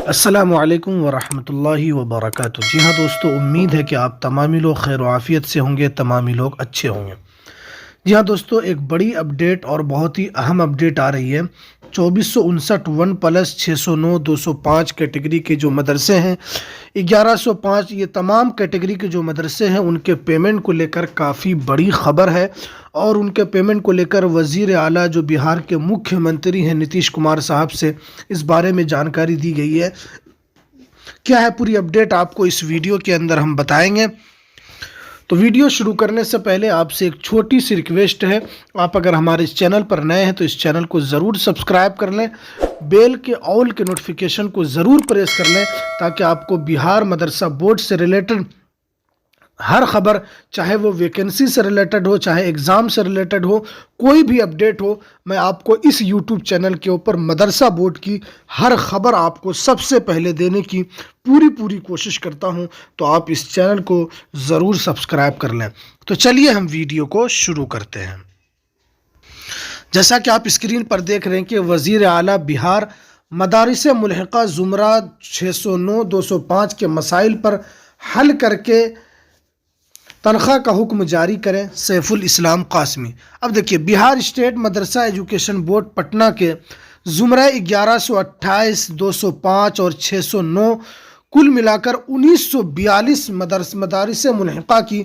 السلام علیکم ورحمۃ اللہ وبرکاتہ۔ جی ہاں دوستو، امید ہے کہ آپ تمامی لوگ خیر و عافیت سے ہوں گے، تمامی لوگ اچھے ہوں گے۔ جی ہاں دوستو، ایک بڑی اپڈیٹ اور بہت ہی اہم اپڈیٹ آ رہی ہے۔ 2459 1 پلس 609 205 کیٹیگری کے جو مدرسے ہیں، 1105 یہ تمام کیٹیگری کے جو مدرسے ہیں ان کے پیمنٹ کو لے کر کافی بڑی خبر ہے، اور ان کے پیمنٹ کو لے کر وزیر اعلیٰ جو بہار کے مکھیہ منتری ہیں نتیش کمار صاحب سے اس بارے میں جانکاری دی گئی ہے۔ کیا ہے پوری اپڈیٹ آپ کو اس ویڈیو کے اندر ہم بتائیں گے۔ تو ویڈیو شروع کرنے سے پہلے آپ سے ایک چھوٹی سی ریکویسٹ ہے، آپ اگر ہمارے اس چینل پر نئے ہیں تو اس چینل کو ضرور سبسکرائب کر لیں، بیل کے آل کے نوٹیفیکیشن کو ضرور پریس کر لیں، تاکہ آپ کو بہار مدرسہ بورڈ سے ریلیٹڈ ہر خبر، چاہے وہ ویکنسی سے ریلیٹڈ ہو، چاہے ایگزام سے ریلیٹڈ ہو، کوئی بھی اپڈیٹ ہو، میں آپ کو اس یوٹیوب چینل کے اوپر مدرسہ بورڈ کی ہر خبر آپ کو سب سے پہلے دینے کی پوری کوشش کرتا ہوں۔ تو آپ اس چینل کو ضرور سبسکرائب کر لیں۔ تو چلیے ہم ویڈیو کو شروع کرتے ہیں۔ جیسا کہ آپ اسکرین پر دیکھ رہے ہیں کہ وزیر اعلیٰ بہار مدارس ملحقہ زمرہ 609 205 کے مسائل پر حل کر کے تنخواہ کا حکم جاری کریں، سیف الاسلام قاسمی۔ اب دیکھیے، بہار اسٹیٹ مدرسہ ایجوکیشن بورڈ پٹنہ کے زمرہ 1128 205 اور 609 کل ملا کر 1942 مدارس ملحقہ کی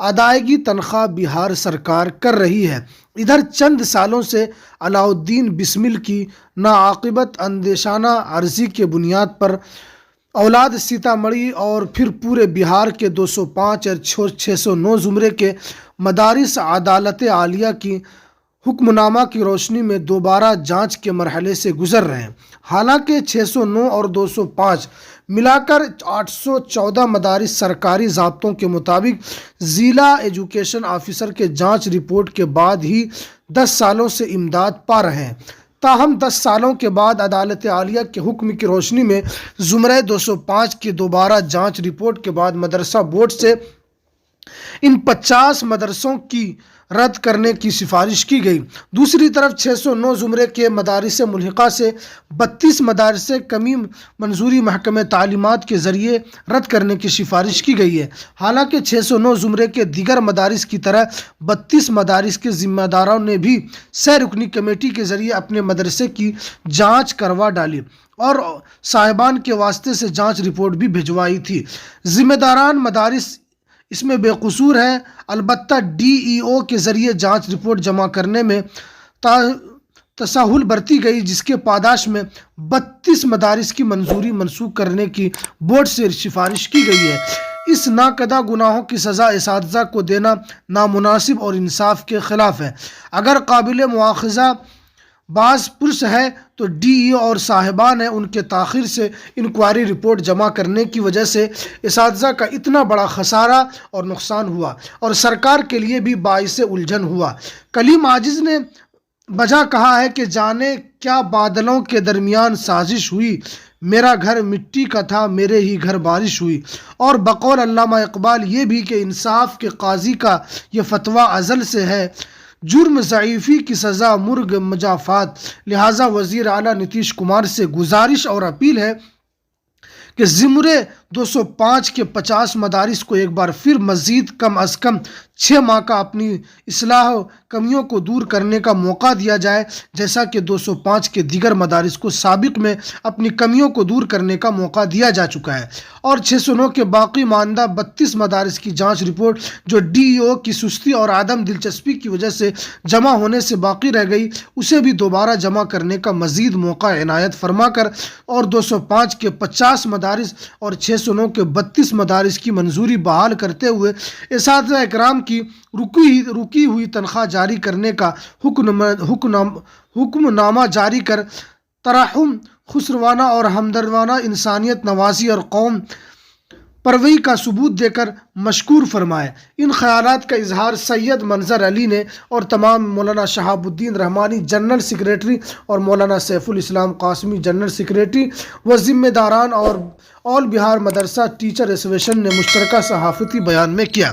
ادائیگی تنخواہ بہار سرکار کر رہی ہے۔ ادھر چند سالوں سے علاء الدین بسمل کی ناعاقبت اندیشانہ عرضی کے بنیاد پر اولاد سیتامڑھی اور پھر پورے بہار کے 205 اور 609 زمرے کے مدارس عدالت عالیہ کی حکم نامہ کی روشنی میں دوبارہ جانچ کے مرحلے سے گزر رہے ہیں۔ حالانکہ 609 اور 205 ملا کر 814 مدارس سرکاری ضابطوں کے مطابق ضلع ایجوکیشن آفیسر کے جانچ رپورٹ کے بعد ہی 10 سالوں سے امداد پا رہے ہیں۔ تاہم 10 سالوں کے بعد عدالت عالیہ کے حکم کی روشنی میں زمرہ 205 کی دوبارہ جانچ رپورٹ کے بعد مدرسہ بورڈ سے ان 50 مدرسوں کی رد کرنے کی سفارش کی گئی۔ دوسری طرف 609 زمرے کے مدارس ملحقہ سے 32 مدارس کمی منظوری محکمہ تعلیمات کے ذریعے رد کرنے کی سفارش کی گئی ہے۔ حالانکہ 609 زمرے کے دیگر مدارس کی طرح 32 مدارس کے ذمہ داروں نے بھی سہ رکنی کمیٹی کے ذریعے اپنے مدرسے کی جانچ کروا ڈالی اور صاحبان کے واسطے سے جانچ رپورٹ بھی بھجوائی تھی۔ ذمہ داران مدارس اس میں بے قصور ہیں، البتہ ڈی ای او کے ذریعے جانچ رپورٹ جمع کرنے میں تساہل برتی گئی، جس کے پاداش میں 32 مدارس کی منظوری منسوخ کرنے کی بورڈ سے سفارش کی گئی ہے۔ اس ناکدہ گناہوں کی سزا اساتذہ کو دینا نامناسب اور انصاف کے خلاف ہے۔ اگر قابل مواخذہ باز پرس ہے تو ڈی ای او اور صاحبان ہیں، ان کے تاخیر سے انکوائری رپورٹ جمع کرنے کی وجہ سے اساتذہ کا اتنا بڑا خسارہ اور نقصان ہوا، اور سرکار کے لیے بھی باعث الجھن ہوا۔ کلیم عاجز نے بجا کہا ہے کہ جانے کیا بادلوں کے درمیان سازش ہوئی، میرا گھر مٹی کا تھا، میرے ہی گھر بارش ہوئی۔ اور بقول علامہ اقبال یہ بھی کہ انصاف کے قاضی کا یہ فتویٰ ازل سے ہے، جرم ضعیفی کی سزا مرگ مجافات۔ لہٰذا وزیر اعلیٰ نتیش کمار سے گزارش اور اپیل ہے کہ زمرے 205 کے 50 مدارس کو ایک بار پھر مزید کم از کم 6 ماہ کا اپنی اصلاح کمیوں کو دور کرنے کا موقع دیا جائے، جیسا کہ 205 کے دیگر مدارس کو سابق میں اپنی کمیوں کو دور کرنے کا موقع دیا جا چکا ہے، اور 609 کے باقی ماندہ 32 مدارس کی جانچ رپورٹ جو ڈی ای او کی سستی اور عدم دلچسپی کی وجہ سے جمع ہونے سے باقی رہ گئی، اسے بھی دوبارہ جمع کرنے کا مزید موقع عنایت فرما کر، اور 205 کے 50 مدارس اور 609 کے 32 مدارس کی منظوری بحال کرتے ہوئے اساتذہ اکرام کی رکی ہوئی تنخواہ جاری کرنے کا حکم نامہ جاری کر ترحم، خسروانہ اور ہمدردانہ انسانیت نوازی اور قوم پروری کا ثبوت دے کر مشکور فرمائے۔ ان خیالات کا اظہار سید منظر علی نے اور تمام مولانا شہاب الدین رحمانی جنرل سیکریٹری اور مولانا سیف الاسلام قاسمی جنرل سیکریٹری و ذمہ داران اور آل بہار مدرسہ ٹیچر ایسوسیشن نے مشترکہ صحافتی بیان میں کیا۔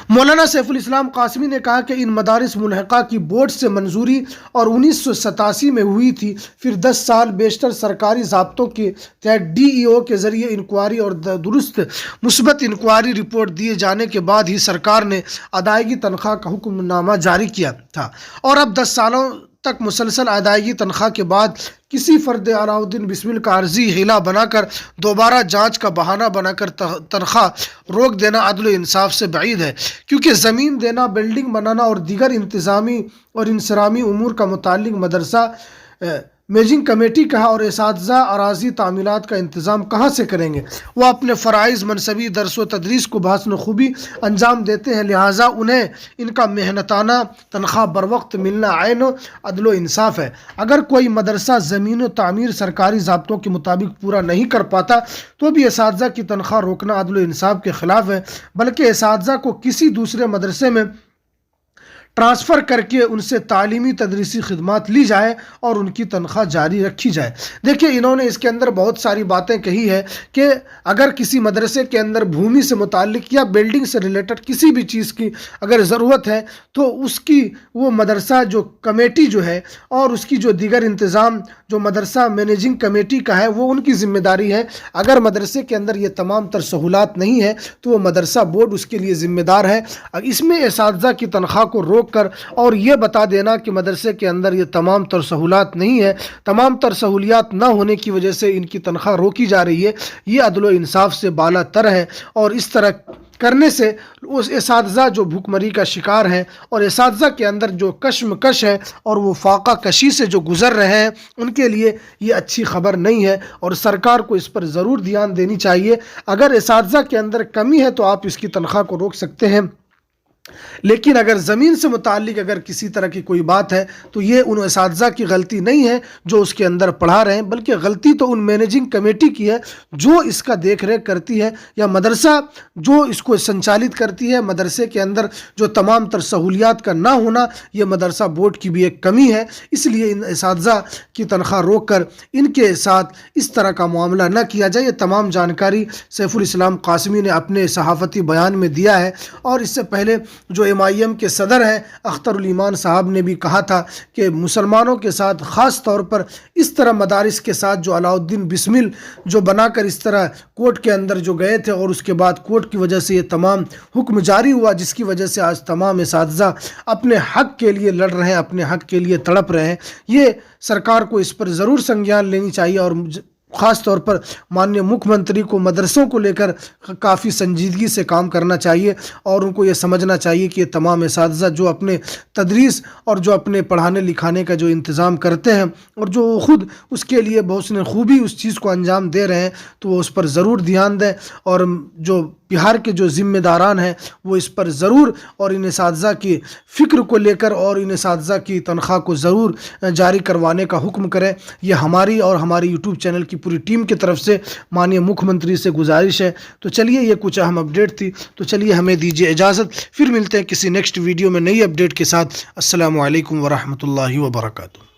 مولانا سیف الاسلام قاسمی نے کہا کہ ان مدارس ملحقہ کی بورڈ سے منظوری اور 1987 میں ہوئی تھی، پھر 10 سال بیشتر سرکاری ضابطوں کے تحت DEO کے ذریعے انکوائری اور درست مثبت انکوائری رپورٹ دیے جانے کے بعد ہی سرکار نے ادائیگی تنخواہ کا حکم نامہ جاری کیا تھا، اور اب 10 سالوں تک مسلسل ادائیگی تنخواہ کے بعد کسی فرد علاؤالدین بسمل کا عرضی ہیلا بنا کر دوبارہ جانچ کا بہانہ بنا کر تنخواہ روک دینا عدل و انصاف سے بعید ہے، کیونکہ زمین دینا، بلڈنگ بنانا اور دیگر انتظامی اور انصرامی امور کا متعلق مدرسہ میجنگ کمیٹی کہا اور اساتذہ اراضی تعمیلات کا انتظام کہاں سے کریں گے؟ وہ اپنے فرائض منصبی درس و تدریس کو بحسن خوبی انجام دیتے ہیں، لہٰذا انہیں ان کا محنتانہ تنخواہ بر وقت ملنا عین عدل و انصاف ہے۔ اگر کوئی مدرسہ زمین و تعمیر سرکاری ضابطوں کے مطابق پورا نہیں کر پاتا تو بھی اساتذہ کی تنخواہ روکنا عدل و انصاف کے خلاف ہے، بلکہ اساتذہ کو کسی دوسرے مدرسے میں ٹرانسفر کر کے ان سے تعلیمی تدریسی خدمات لی جائے اور ان کی تنخواہ جاری رکھی جائے۔ دیکھیں، انہوں نے اس کے اندر بہت ساری باتیں کہی ہے کہ اگر کسی مدرسے کے اندر بھومی سے متعلق یا بلڈنگ سے ریلیٹڈ کسی بھی چیز کی اگر ضرورت ہے تو اس کی وہ مدرسہ جو کمیٹی جو ہے اور اس کی جو دیگر انتظام جو مدرسہ مینیجنگ کمیٹی کا ہے وہ ان کی ذمہ داری ہے۔ اگر مدرسے کے اندر یہ تمام تر سہولات نہیں ہے تو وہ مدرسہ بورڈ اس کے لیے ذمہ دار ہے۔ اس میں اساتذہ کی تنخواہ کو روک کر اور یہ بتا دینا کہ مدرسے کے اندر یہ تمام تر سہولات نہیں ہے، تمام تر سہولیات نہ ہونے کی وجہ سے ان کی تنخواہ روکی جا رہی ہے، یہ عدل و انصاف سے بالا تر ہے۔ اور اس طرح کرنے سے اس اساتذہ جو بھوک مری کا شکار ہیں اور اساتذہ کے اندر جو کشمکش ہے اور وہ فاقہ کشی سے جو گزر رہے ہیں ان کے لیے یہ اچھی خبر نہیں ہے، اور سرکار کو اس پر ضرور دھیان دینی چاہیے۔ اگر اساتذہ کے اندر کمی ہے تو آپ اس کی تنخواہ کو روک سکتے ہیں، لیکن اگر زمین سے متعلق اگر کسی طرح کی کوئی بات ہے تو یہ ان اساتذہ کی غلطی نہیں ہے جو اس کے اندر پڑھا رہے ہیں، بلکہ غلطی تو ان مینیجنگ کمیٹی کی ہے جو اس کا دیکھ ریکھ کرتی ہے، یا مدرسہ جو اس کو سنچالت کرتی ہے۔ مدرسے کے اندر جو تمام تر سہولیات کا نہ ہونا یہ مدرسہ بورڈ کی بھی ایک کمی ہے، اس لیے ان اساتذہ کی تنخواہ روک کر ان کے ساتھ اس طرح کا معاملہ نہ کیا جائے۔ یہ تمام جانکاری سیف الاسلام قاسمی نے اپنے صحافتی بیان میں دیا ہے، اور اس سے پہلے جو MIM کے صدر ہیں اختر الایمان صاحب نے بھی کہا تھا کہ مسلمانوں کے ساتھ خاص طور پر اس طرح مدارس کے ساتھ جو علاؤالدین بسمل جو بنا کر اس طرح کورٹ کے اندر جو گئے تھے اور اس کے بعد کورٹ کی وجہ سے یہ تمام حکم جاری ہوا، جس کی وجہ سے آج تمام اساتذہ اپنے حق کے لیے لڑ رہے ہیں، اپنے حق کے لیے تڑپ رہے ہیں۔ یہ سرکار کو اس پر ضرور سنجان لینی چاہیے، اور خاص طور پر مانیہ مکھ منتری کو مدرسوں کو لے کر کافی سنجیدگی سے کام کرنا چاہیے، اور ان کو یہ سمجھنا چاہیے کہ یہ تمام اساتذہ جو اپنے تدریس اور جو اپنے پڑھانے لکھانے کا جو انتظام کرتے ہیں اور جو خود اس کے لیے بحسن خوبی اس چیز کو انجام دے رہے ہیں تو وہ اس پر ضرور دھیان دیں، اور جو بہار کے جو ذمہ داران ہیں وہ اس پر ضرور اور ان اساتذہ کی فکر کو لے کر اور ان اساتذہ کی تنخواہ کو ضرور جاری کروانے کا حکم کریں۔ یہ ہماری اور ہماری یوٹیوب چینل کی پوری ٹیم کی طرف سے مانیہ مکھ منتری سے گزارش ہے۔ تو چلیے، یہ کچھ اہم اپڈیٹ تھی، تو چلیے ہمیں دیجیے اجازت، پھر ملتے ہیں کسی نیکسٹ ویڈیو میں نئی اپڈیٹ کے ساتھ۔ السلام علیکم ورحمۃ اللہ وبرکاتہ۔